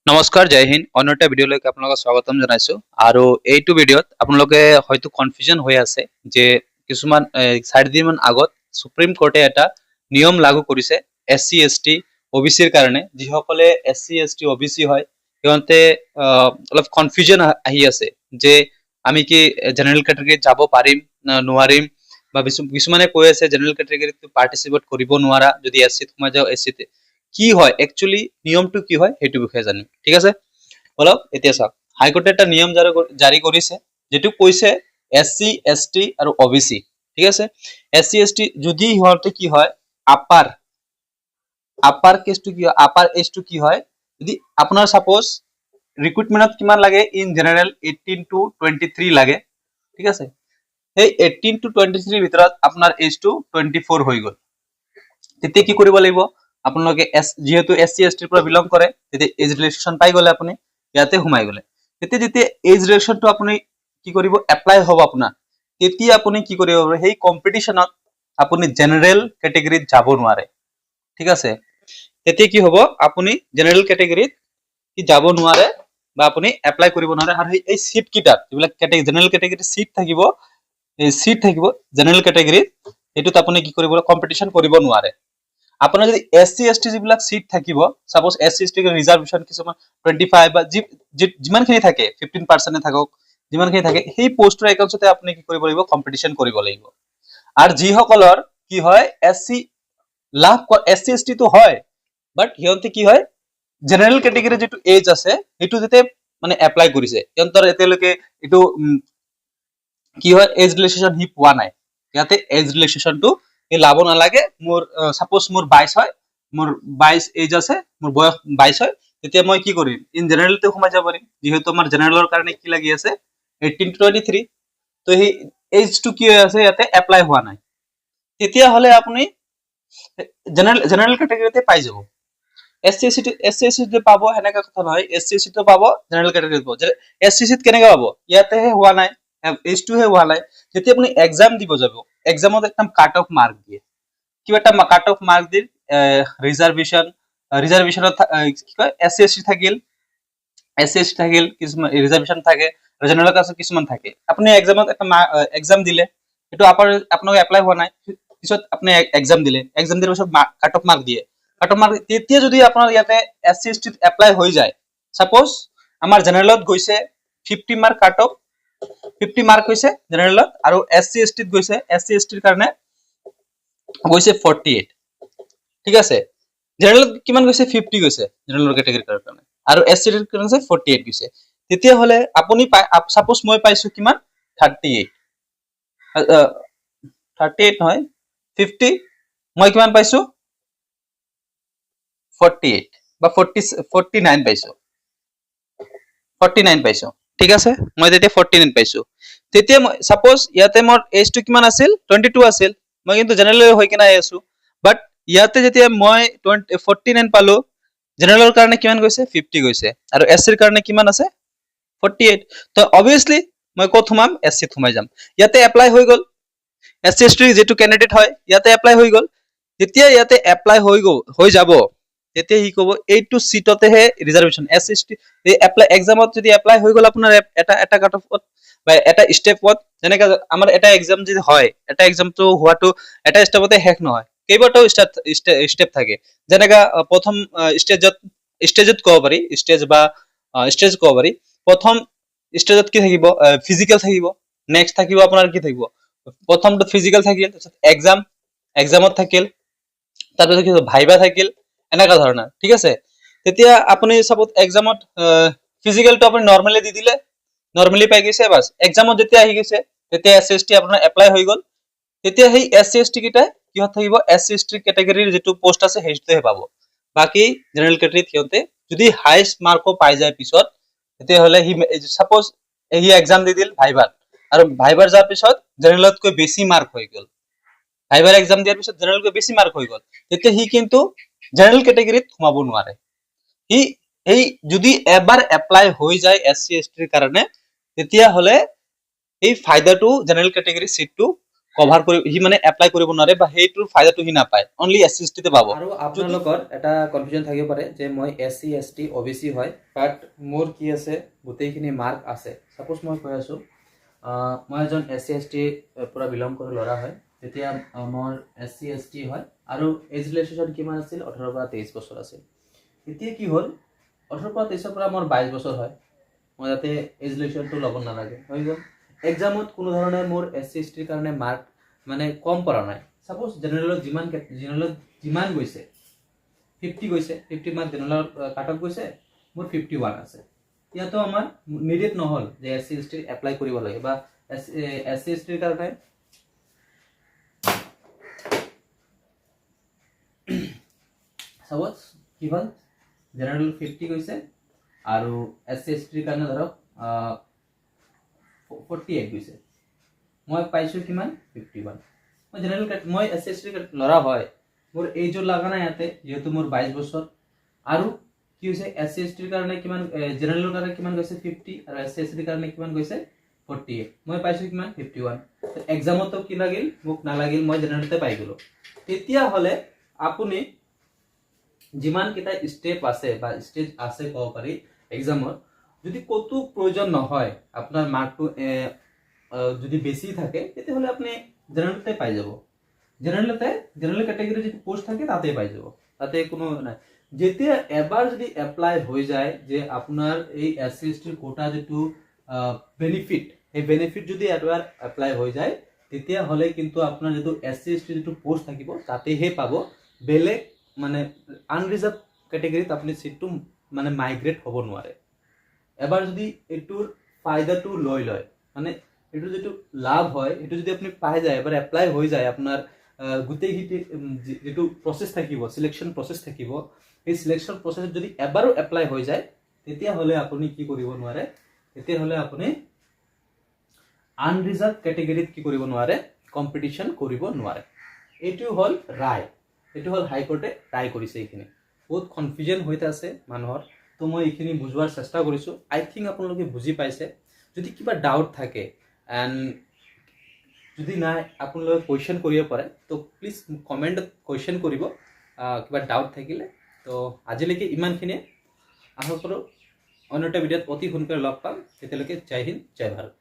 নমস্কাৰ জয় হিন্দ অন্য এটা ভিডিঅ'লৈকে আপোনালোকক স্বাগতম জনাইছো আৰু এইটো ভিডিঅ'ত আপোনালোকে হয়তো কনফিউজন হৈ আছে যে কিছুমান 4 দিন মান আগত সুপ্ৰিম কোৰ্টে এটা নিয়ম লাগু কৰিছে এসসি এসটি ওবিসিৰ কাৰণে যিসকলে এসসি এসটি ওবিসি হয় সিহঁতে অলপ কনফিউজন আহি আছে যে আমি কি জেনাৰেল ক্যাটাগৰীত যাব পাৰিম না নোৱাৰিম বা কিছুমানে কৈ আছে জেনাৰেল ক্যাটাগৰীত পাৰ্টিসিপেট কৰিব নোৱাৰা যদি এসসিত সোমাই যাও এসসিতে কি হয় একচুয়ালি নিয়মটো কি হয় সেইটো বিষয়ে জানিম ঠিক আছে বলক এতিয়া চাওক হাইকোৰ্টে এটা নিয়ম জাৰি কৰিছে যেটো কৈছে এসসি এসটি আৰু ওবিসি ঠিক আছে এসসি এসটি যদি হতে কি হয় আপাৰ কেছটো কি আপাৰ এজটো কি হয় যদি আপোনাৰ সাপোজ ৰিক্ৰুটমেন্টত কিমান লাগে ইন জেনাৰেল 18 to 23 লাগে ঠিক আছে এই 18 to 23 ভিতৰত আপোনাৰ এজটো 24 হৈ গল তেতিয়া কি কৰিব লাগিব আপোনালোকে যেহেতু এসসি এসটিৰ পৰা বিলং কৰে তেতিয়া এজ ৰিলেকশন পাই গলে আপুনি ইয়াতে ঘুমাই গলে তেতিয়া যেতিয়া এজ ৰিলেকশনটো আপুনি কি কৰিব এপ্লাই হ'ব আপোনাৰ তেতিয়া আপুনি কি কৰিব সেই কম্পিটিশনত আপুনি জেনাৰেল ক্যাটাগৰীত যাব নোৱাৰে ঠিক আছে তেতিয়া কি হ'ব আপুনি জেনাৰেল ক্যাটাগৰীত কি যাব নোৱাৰে বা আপুনি এপ্লাই কৰিব নোৱাৰে আৰু এই সিট কিটাত যিবিলাক জেনাৰেল ক্যাটাগৰীত সিট থাকিব এই সিট থাকিব জেনাৰেল ক্যাটাগৰীত এটোত আপুনি কি কৰিব কম্পিটিশন কৰিব নোৱাৰে আপোনাৰ যদি এসসি এসটি যিবিলাক সিট থাকিব সাপোজ এসসি এসটি ৰ ৰিজাৰ্ভেশন কিছুমান 25 বা যিমানখিনি থাকে 15% থাকক যিমানখিনি থাকে সেই পোষ্টৰ একাউন্টতে আপুনি কি কৰিব লাগিব কম্পিটিশন কৰিব লাগিব আৰু যিসকলৰ কি হয় এসসি লাভ এসসি এসটি তো হয় বাট হিয়ন্তে কি হয় জেনাৰেল ক্যাটাগৰী যেটো এজ আছে এটো যেতে মানে এপ্লাই কৰিছে হিয়ন্তৰ এতেলৈকে এটো কি হয় এজ ৰিলেকশন হি পোৱা নাই ইয়াতে এজ ৰিলেকশনটো এই লাভ নালাগে মোৰ সাপোজ মোৰ 22 হয় মোৰ 22 এজ আছে মোৰ বয়স 22 হয় তেতিয়া মই কি কৰিম ইন জেনাৰেলতে সোমাই যাব পাৰিম যেহেতু আমাৰ জেনাৰেলৰ কাৰণে কি লাগি আছে 18 to 23 তো এই এজটো কি আছে ইয়াতে এপ্লাই হোৱা নাই তেতিয়া হলে আপুনি জেনারেল ক্যাটাগরিতে পাই যাব এসসি তে পাবো হেনেকা কথা নহয় এসসি তো পাবো জেনারেল ক্যাটাগরিতে পাবো এসসি ত কেনেকা পাবো ইয়াতে হোৱা নাই এজ2 হে হোৱা নাই যেতিয়া আপুনি এক্সাম দিব যাব এক্সামত একদম কাট অফ মার্ক দিয়ে কিবা এটা কাট অফ মার্ক দি ৰিজাৰ্ভেশনত কি কয় এসসি থাকিল এসসি থাকিল কিছুমান ৰিজাৰ্ভেশন থাকে জেনাৰেল কাষ্ট কিছুমান থাকে আপুনি এক্সামত এটা এক্সাম দিলে এটো আপোনাক এপ্লাই হোৱা নাই পিছত আপনি এক্সাম দিলে এক্সাম দিলে পিছত কাট অফ মার্ক দিয়ে কাট অফ মার্ক তেতিয়া যদি আপোনাৰ ইয়াতে এসসি এসটি এপ্লাই হৈ যায় সাপোজ আমাৰ জেনাৰেলত গৈছে 50 মাৰ্ক কাট অফ 50 মাৰ্ক হৈছে জেনাৰেলত আৰু এসসি এসটি ত গৈছে এসসি এসটি ৰ কাৰণে গৈছে 48 ঠিক আছে জেনাৰেলত কিমান গৈছে 50 গৈছে জেনাৰেল ক্যাটাগৰীৰ কাৰণে আৰু এসসি ৰ কাৰণে 48 গৈছে তেতিয়া হলে আপুনি সাপোজ মই পাইছো কিমান 38 38 নহয় 50 মই কিমান পাইছো 48 বা 49 পাইছো 49 পাইছো ঠিক আছে মই তেতিয়া 49 পাইছো তেতিয়া মই সাপোজ ইয়াতে মোৰ এজটো কিমান আছিল 22 আছিল মই কিন্তু জেনাৰেল হৈ কিনা আছো বাট ইয়াতে যেতিয়া মই 49 পালো জেনাৰেলৰ কাৰণে কিমান গৈছে 50 গৈছে আৰু এসসি ৰ কাৰণে কিমান আছে 48 তো obviously মই কত সোমাম এসসি ত সোমাই যাম ইয়াতে এপ্লাই হৈ গল এসসি এসটি যেটো ক্যান্ডিডেট হয় ইয়াতে এপ্লাই হৈ গল যেতিয়া ইয়াতে এপ্লাই হৈ যাব তেতিয়া হি কব এইটো সিটতে হে ৰিজাৰ্ভেশন এসএসটি এই এপ্লাই এক্সামত যদি এপ্লাই হৈ গল আপোনাৰ এটা কাট অফত বা এটা স্টেপত যেনেকা আমাৰ এটা এক্সাম যদি হয় এটা এক্সামটো হোৱাটো এটা স্টেপতে শেষ নহয় কেইবাটাও স্টেপ থাকে যেনেকা প্ৰথম ষ্টেজত কব পাৰি ষ্টেজ কব পাৰি প্ৰথম ষ্টেজত কি থাকিব ফিজিক্যাল থাকিব নেক্সট থাকিব আপোনাৰ কি থাকিব প্ৰথমটো ফিজিক্যাল থাকিল তাৰপিছত এক্সামত থাকিল তাৰপিছত কি ভাইবা থাকিল এনেকা ধৰণৰ ঠিক আছে তেতিয়া আপুনি সাপোজ এক্সামত ফিজিক্যালটো আপুনি নরমালি দি দিলে নরমালি পাই গৈছে বাস এক্সামত যেতিয়া আহি গৈছে তেতিয়া এসএসটি আপোনাৰ এপ্লাই হৈ গল তেতিয়া সেই এসএসটি কিটা কিহত থাকিব এসএসটি ক্যাটাগৰীৰ যেটো পোষ্ট আছে হেইটোহে পাব বাকি জেনাৰেল ক্যাটাগৰীত কিহতে যদি হাইয়েস্ট মার্কও পাই যায় পিছত তেতিয়া হলে হি সাপোজ হি এক্সাম দি দিল ভাইবার আৰু ভাইবাৰ যাৰ পিছত জেনাৰেলতকৈ বেছি মাৰ্ক হৈ গল ভাইবাৰ এক্সাম দিয়াৰ পিছত জেনাৰেলকৈ বেছি মাৰ্ক হৈ গল তেতিয়া হি কিন্তু জেনাৰেল ক্যাটাগৰীত সোমাব নোৱাৰে হি এই যদি এবাৰ এপ্লাই হৈ যায় এসসি এসটি ৰ কাৰণে তেতিয়া হলে এই ফায়দাটো জেনাৰেল ক্যাটাগৰী সিটটো কভাৰ কৰি সি মানে এপ্লাই কৰিব নোৱাৰে বা সেইটোৰ ফাইদাটো সি নাপায়, অনলি SC ST তে পাব। আৰু আপোনালোকৰ এটা কনফিউজন থাকিব পাৰে যে মই SC ST OBC হয়, বাট মোৰ কি আছে গোটেইখিনি মাৰ্ক আছে। সাপোজ মই কৈ আছোঁ মই এজন SC ST পৰা বিলং কৰোঁ ল'ৰা হয়, তেতিয়া মোৰ SC ST হয় আৰু এজ ৰিলেশ্যন কিমান আছিল 18 পৰা 23 বছৰ আছিল। এতিয়া কি হ'ল 18 পৰা 23 পৰা মোৰ 22 বছৰ হয়, মই যাতে এজ ৰিলেশ্যনটো ল'ব নালাগে হৈ গ'ল। এক্সামত কোনো ধৰণে মোৰ SC STৰ কাৰণে মাৰ্ক মানে কম পৰা নাই। সাপোজ জেনেৰেলত যিমান গৈছে 50 গৈছে, 50 মাৰ্ক জেনেৰেলত কাট অফ গৈছে, মোৰ 51 আছে। ইয়াতো আমাৰ নিডেড নহ'ল যে SC ST এপ্লাই কৰিব লাগে বা SC STৰ কাৰণে সাপোজ কি হ'ল জেনেৰেল 50 গৈছে আৰু SC STৰ কাৰণে ধৰক 48 গৈছে, মই পাইছোঁ কিমান 51। মই জেনেৰেল মই SC ST ল'ৰা হয়, মোৰ এইজৰ লগা নাই ইয়াতে, যেহেতু মোৰ 22 বছৰ। আৰু কি হৈছে SC STৰ কাৰণে কিমান জেনেৰেলৰ কাৰণে কিমান গৈছে 50 আৰু SC STৰ কাৰণে কিমান গৈছে 48, মই পাইছোঁ কিমান 51। এক্সামতো কি লাগিল মোক নালাগিল, মই জেনেৰেলতে পাই গ'লোঁ। তেতিয়াহ'লে আপুনি যিমান কেইটা ষ্টেপ আছে বা ষ্টেজ আছে ক'ব পাৰি এক্সামত, যদি ক'তো প্ৰয়োজন নহয় আপোনাৰ মাৰ্কটো যদি বেছি থাকে তেতিয়াহ'লে আপুনি জেনেৰেলতে পাই যাব। জেনেৰেল কেটেগৰী যিটো পোষ্ট থাকে তাতে পাই যাব, তাতে কোনো নাই। যেতিয়া এবাৰ যদি এপ্লাই হৈ যায় যে আপোনাৰ এই SC STৰ কোটা যিটো বেনিফিট, সেই বেনিফিট যদি এবাৰ এপ্লাই হৈ যায় তেতিয়াহ'লে কিন্তু আপোনাৰ যিটো SC ST যিটো পোষ্ট থাকিব তাতেহে পাব, বেলেগ মানে আনৰিজাৰ্ভ কেটেগৰীত আপুনি চিটটো মানে মাইগ্ৰেট হ'ব নোৱাৰে। এবাৰ যদি এইটোৰ ফাইদাটো লৈ লয়, মানে এইটো যিটো লাভ হয় সেইটো যদি আপুনি পাই যায়, এবাৰ এপ্লাই হৈ যায়, আপোনাৰ গোটেইখিনি যিটো প্ৰচেছ থাকিব চিলেকশ্যন প্ৰচেছ থাকিব, সেই চিলেকশ্যন প্ৰচেছত যদি এবাৰো এপ্লাই হৈ যায় তেতিয়াহ'লে আপুনি কি কৰিব নোৱাৰে, তেতিয়াহ'লে আপুনি আনৰিজাৰ্ভ কেটেগৰীত কি কৰিব নোৱাৰে, কম্পিটিশ্যন কৰিব নোৱাৰে। এইটো হ'ল ৰায়, এইটো হ'ল হাইকোৰ্টে ৰায় কৰিছে। এইখিনি বহুত কনফিউজন হৈ আছে মানুহৰ, তো মই এইখিনি বুজোৱাৰ চেষ্টা কৰিছোঁ। আই থিংক আপোনালোকে বুজি পাইছে। যদি কিবা ডাউট থাকে এণ্ড যদি নাই আপোনালোকে কুৱেশ্যন কৰিব পাৰে, তো প্লিজ কমেণ্টত কুৱেশ্যন কৰিব কিবা ডাউট থাকিলে। তো আজিলৈকে ইমানখিনিয়ে, আশা কৰোঁ অন্য এটা ভিডিঅ'ত অতি সোনকালে লগ পাম। তেতিয়ালৈকে জয় হিন্দ, জয় ভাৰত।